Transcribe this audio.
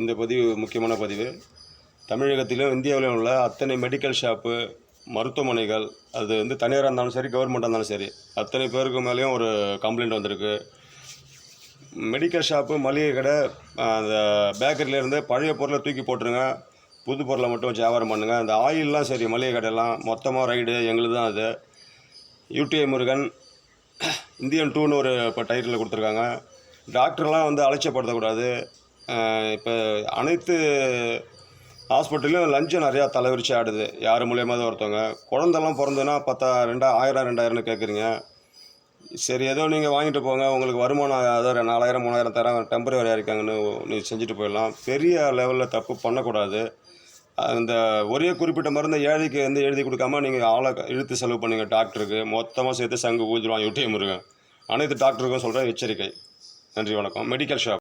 இந்த பதிவு முக்கியமான பதிவு. தமிழகத்திலும் இந்தியாவிலும் உள்ள அத்தனை மெடிக்கல் ஷாப்பு, மருத்துவமனைகள், அது வந்து தனியாராக இருந்தாலும் சரி, கவர்மெண்ட்டாக இருந்தாலும் சரி, அத்தனை பேருக்கு மேலேயும் ஒரு கம்ப்ளைண்ட் வந்திருக்கு. மெடிக்கல் ஷாப்பு, மளிகை கடை, அந்த பேக்கரியிலேருந்து பழைய பொருளை தூக்கி போட்டுருங்க, புது பொருளை மட்டும் வச்சு வியாபாரம் பண்ணுங்கள். அந்த ஆயிலெலாம் சரி, மளிகை கடையெல்லாம் மொத்தமாக ரைடு எங்களுது தான் அது. யூடிஐ முருகன் இந்தியன் 2ன்னு ஒரு இப்போ டைட்டில் கொடுத்துருக்காங்க. டாக்டர்லாம் வந்து அலட்சியப்படுத்தக்கூடாது. இப்போ அனைத்து ஹாஸ்பிட்டல்லையும் லஞ்சம் நிறையா தலைவிரிச்சு ஆடுது. யார் மூலியமாக தான் ஒருத்தவங்க குழந்தெல்லாம் பிறந்ததுன்னா 10,000 2000 கேட்குறீங்க. சரி, ஏதோ நீங்கள் வாங்கிட்டு போங்க, உங்களுக்கு வருமானம் ஏதோ 4000 3000 தரேன், டெம்பரவரியாக இருக்காங்கன்னு நீங்கள் செஞ்சுட்டு போயிடலாம். பெரிய லெவலில் தப்பு பண்ணக்கூடாது. அந்த ஒரே குறிப்பிட்ட மருந்தை ஏழைக்கு வந்து எழுதி கொடுக்காம நீங்கள் ஆளை இழுத்து செலவு பண்ணுங்க. டாக்டருக்கு மொத்தமாக சேர்த்து சங்கு ஊதிடுவான் யூடிஐ முருகன். அனைத்து டாக்டருக்கும் சொல்கிற எச்சரிக்கை. நன்றி, வணக்கம். Medical shop.